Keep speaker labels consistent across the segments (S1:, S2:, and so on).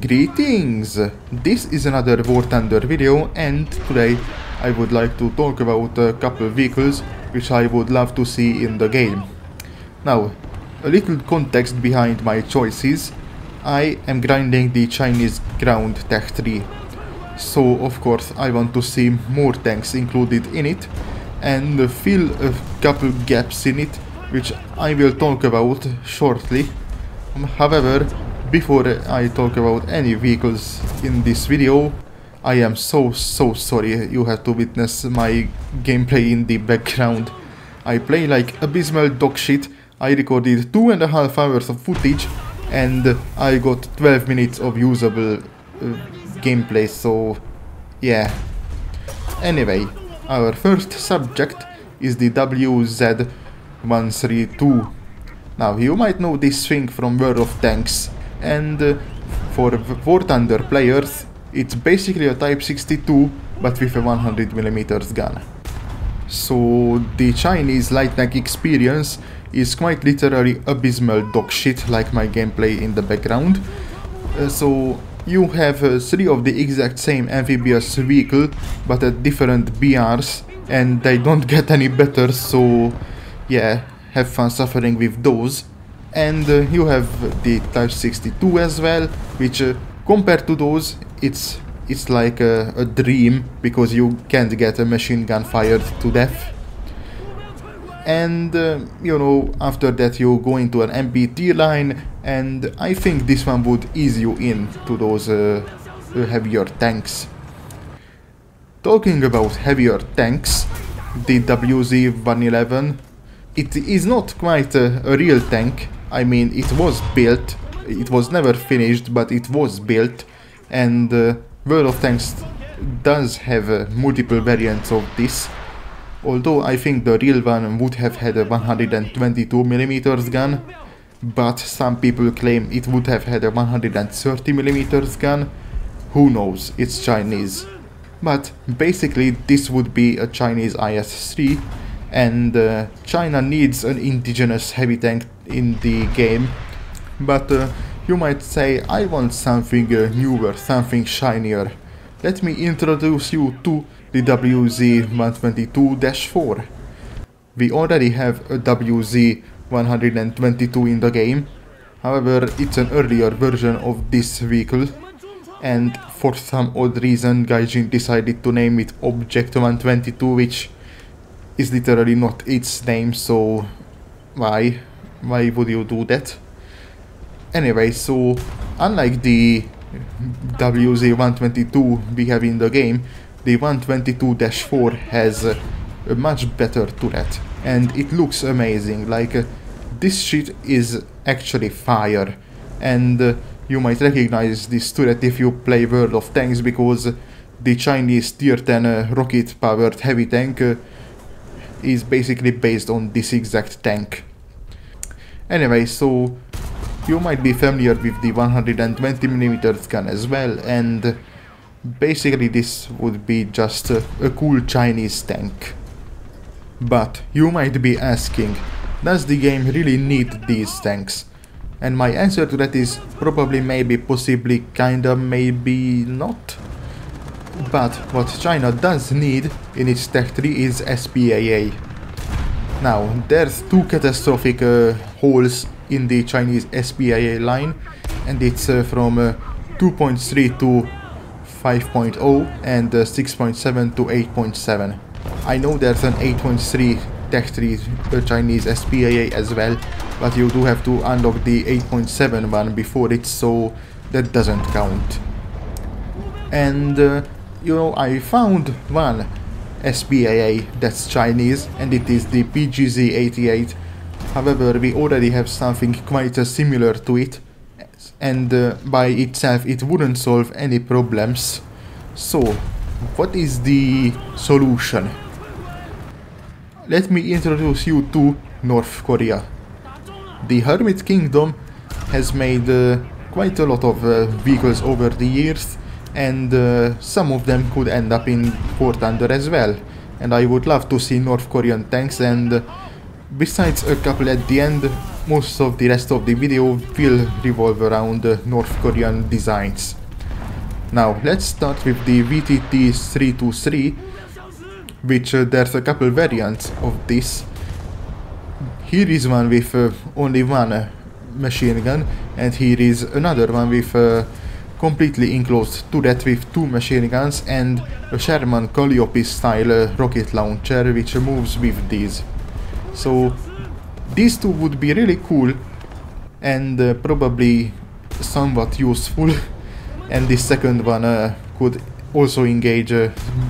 S1: Greetings! This is another War Thunder video, and today I would like to talk about a couple vehicles which I would love to see in the game. Now, a little context behind my choices. I am grinding the Chinese Ground Tech 3, so of course I want to see more tanks included in it and fill a couple gaps in it, which I will talk about shortly. However, before I talk about any vehicles in this video, I am so sorry you had to witness my gameplay in the background. I play like abysmal dog shit. I recorded 2.5 hours of footage and I got 12 minutes of usable gameplay, so yeah. Anyway, our first subject is the WZ-132. Now, you might know this thing from World of Tanks, and for War Thunder players, it's basically a Type 62 but with a 100mm gun. So the Chinese light tank experience is quite literally abysmal dog shit, like my gameplay in the background. So you have 3 of the exact same amphibious vehicle but at different BRs, and they don't get any better, so yeah, have fun suffering with those. And you have the Type 62 as well, which compared to those, it's like a dream, because you can't get a machine gun fired to death. And you know, after that you go into an MBT line, and I think this one would ease you in to those heavier tanks. Talking about heavier tanks, the WZ-111, it is not quite a real tank. I mean, it was built, it was never finished, but it was built, and World of Tanks does have multiple variants of this, although I think the real one would have had a 122mm gun, but some people claim it would have had a 130mm gun. Who knows, it's Chinese. But basically this would be a Chinese IS-3, and China needs an indigenous heavy tank in the game, but you might say, I want something newer, something shinier. Let me introduce you to the WZ-122-4. We already have a WZ-122 in the game, however it's an earlier version of this vehicle, and for some odd reason Gaijin decided to name it Object 122, which is literally not its name, so why would you do that? Anyway, so unlike the WZ-122 we have in the game, the 122-4 has a much better turret, and it looks amazing. Like, this shit is actually fire, and you might recognize this turret if you play World of Tanks, because the Chinese Tier 10 rocket-powered heavy tank is basically based on this exact tank. Anyway, so you might be familiar with the 120mm gun as well, and basically this would be just a cool Chinese tank. But you might be asking, does the game really need these tanks? And my answer to that is probably, maybe, possibly, kinda, maybe not. But what China does need in its Tech 3 is SPAA. Now, there's 2 catastrophic holes in the Chinese SPAA line, and it's from 2.3 to 5.0 and 6.7 to 8.7. I know there's an 8.3 Tech 3 Chinese SPAA as well, but you do have to unlock the 8.7 one before it, so that doesn't count. And you know, I found one SPAA that's Chinese, and it is the PGZ-88. However, we already have something quite similar to it, and by itself it wouldn't solve any problems. So, what is the solution? Let me introduce you to North Korea. The Hermit Kingdom has made quite a lot of vehicles over the years, and some of them could end up in War Thunder as well. And I would love to see North Korean tanks, and Besides a couple at the end, most of the rest of the video will revolve around North Korean designs. Now let's start with the VTT-323, which there's a couple variants of this. Here is one with only one machine gun, and here is another one with a completely enclosed turret with two machine guns and a Sherman Calliope style rocket launcher which moves with these. So these two would be really cool and probably somewhat useful, and this second one could also engage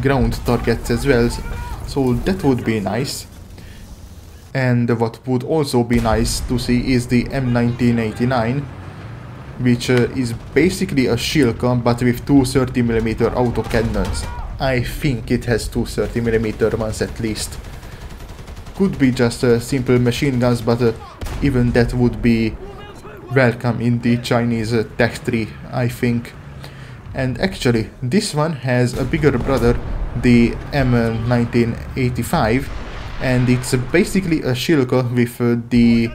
S1: ground targets as well, so that would be nice. And what would also be nice to see is the M1989, which is basically a Shilka but with two 30mm autocannons. I think it has two 30mm ones at least. Could be just simple machine guns, but even that would be welcome in the Chinese tech tree, I think. And actually, this one has a bigger brother, the M1985, and it's basically a Shilka with the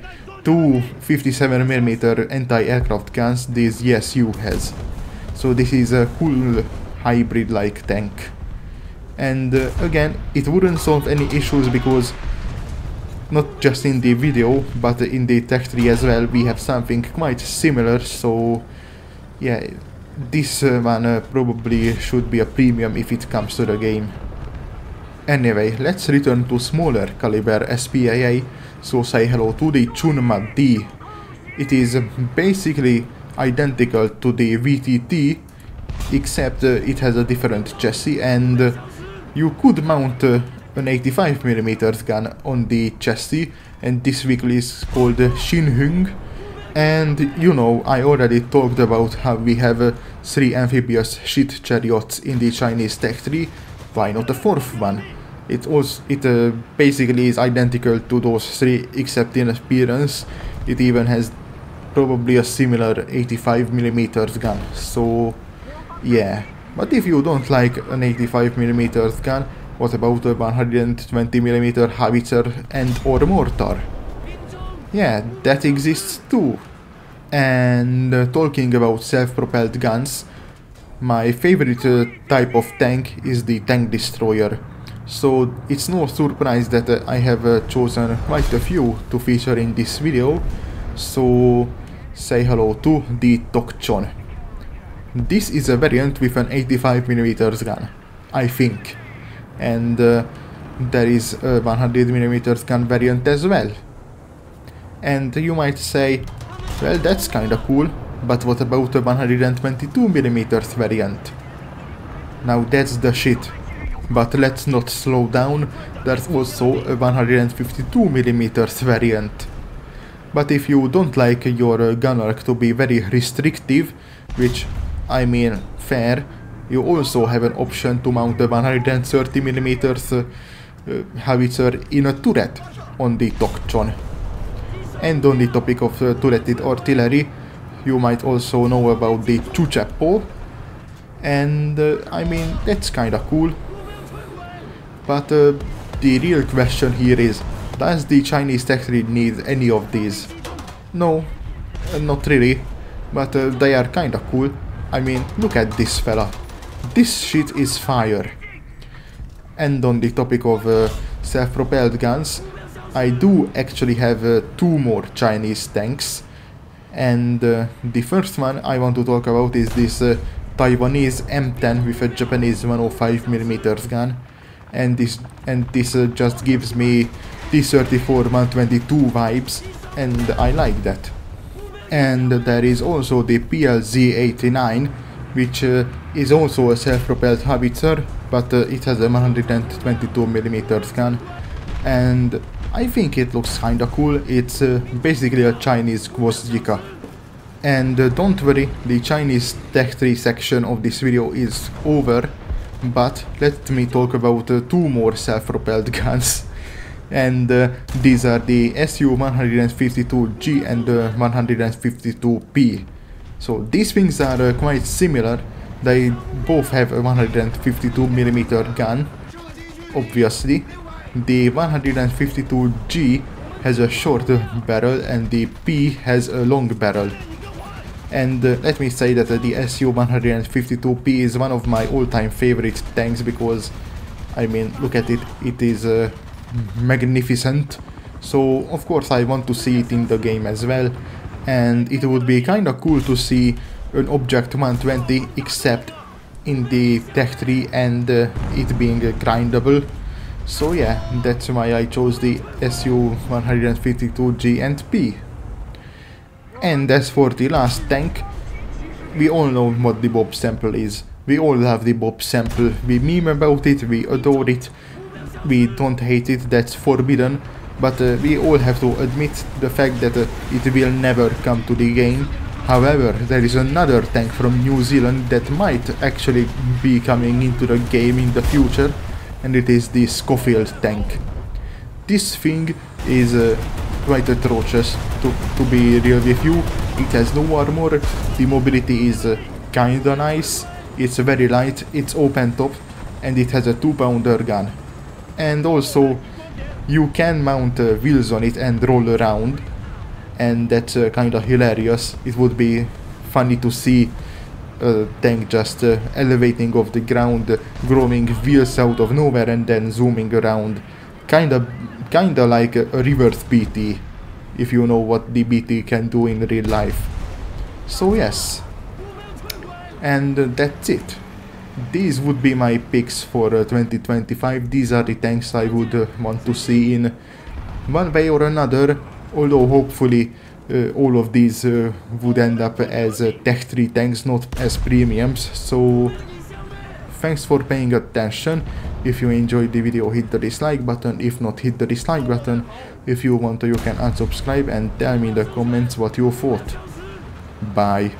S1: two 57mm anti-aircraft guns this ESU has. So this is a cool hybrid-like tank. And again, it wouldn't solve any issues because not just in the video, but in the tech tree as well, we have something quite similar, so yeah, this one probably should be a premium if it comes to the game. Anyway, let's return to smaller caliber SPAA, so say hello to the Chunma D. It is basically identical to the VTT, except it has a different chassis, and you could mount an 85mm gun on the chassis, and this vehicle is called Shinhung. And you know, I already talked about how we have 3 amphibious shit chariots in the Chinese tech tree. Why not a fourth one? It basically is identical to those 3 except in appearance. It even has probably a similar 85mm gun, so yeah. But if you don't like an 85mm gun, what about a 120mm howitzer and or mortar? Yeah, that exists too. And talking about self-propelled guns, my favorite type of tank is the tank destroyer. So it's no surprise that I have chosen quite a few to feature in this video. So say hello to the Tokchon. This is a variant with an 85mm gun, I think. And there is a 100mm gun variant as well. And you might say, well, that's kinda cool, but what about a 122mm variant? Now that's the shit. But let's not slow down, there's also a 152mm variant. But if you don't like your gun arc to be very restrictive, which, I mean, fair, you also have an option to mount a 130mm howitzer in a turret on the Tokchon. And on the topic of turreted artillery, you might also know about the Chuchapo, and I mean, that's kinda cool. But the real question here is, does the Chinese tech tree need any of these? No, not really, but they are kinda cool. I mean, look at this fella. This shit is fire. And on the topic of self-propelled guns, I do actually have 2 more Chinese tanks, and the first one I want to talk about is this Taiwanese M10 with a Japanese 105mm gun, and this just gives me T-34 122 vibes, and I like that. And there is also the PLZ-89, which is also a self-propelled howitzer, but it has a 122mm gun, and I think it looks kinda cool. It's basically a Chinese Gwozdika. And don't worry, the Chinese tech tree section of this video is over, but let me talk about 2 more self-propelled guns. And these are the SU-152G and 152P. So these things are quite similar. They both have a 152mm gun, obviously. The 152G has a short barrel and the P has a long barrel. And let me say that the SU-152P is one of my all-time favorite tanks because, I mean, look at it, it is magnificent. So of course I want to see it in the game as well, and it would be kinda cool to see an Object 120 except in the tech tree and it being grindable. So yeah, that's why I chose the SU-152G and P. And as for the last tank, we all know what the Bob sample is. We all love the Bob sample, we meme about it, we adore it, we don't hate it, that's forbidden, but we all have to admit the fact that it will never come to the game. However, there is another tank from New Zealand that might actually be coming into the game in the future, and it is the Schofield tank. This thing is quite atrocious, to be real with you. It has no armor, the mobility is kinda nice, it's very light, it's open top, and it has a 2-pounder gun. And also, you can mount wheels on it and roll around, and that's kinda hilarious. It would be funny to see a tank just elevating off the ground, growing wheels out of nowhere and then zooming around. Kinda like a reverse BT, if you know what the BT can do in real life. So yes, and that's it. These would be my picks for 2025. These are the tanks I would want to see in one way or another, although hopefully all of these would end up as Tech 3 tanks, not as premiums. So thanks for paying attention. If you enjoyed the video, hit the dislike button. If not, hit the dislike button. If you want to, you can unsubscribe and tell me in the comments what you thought. Bye.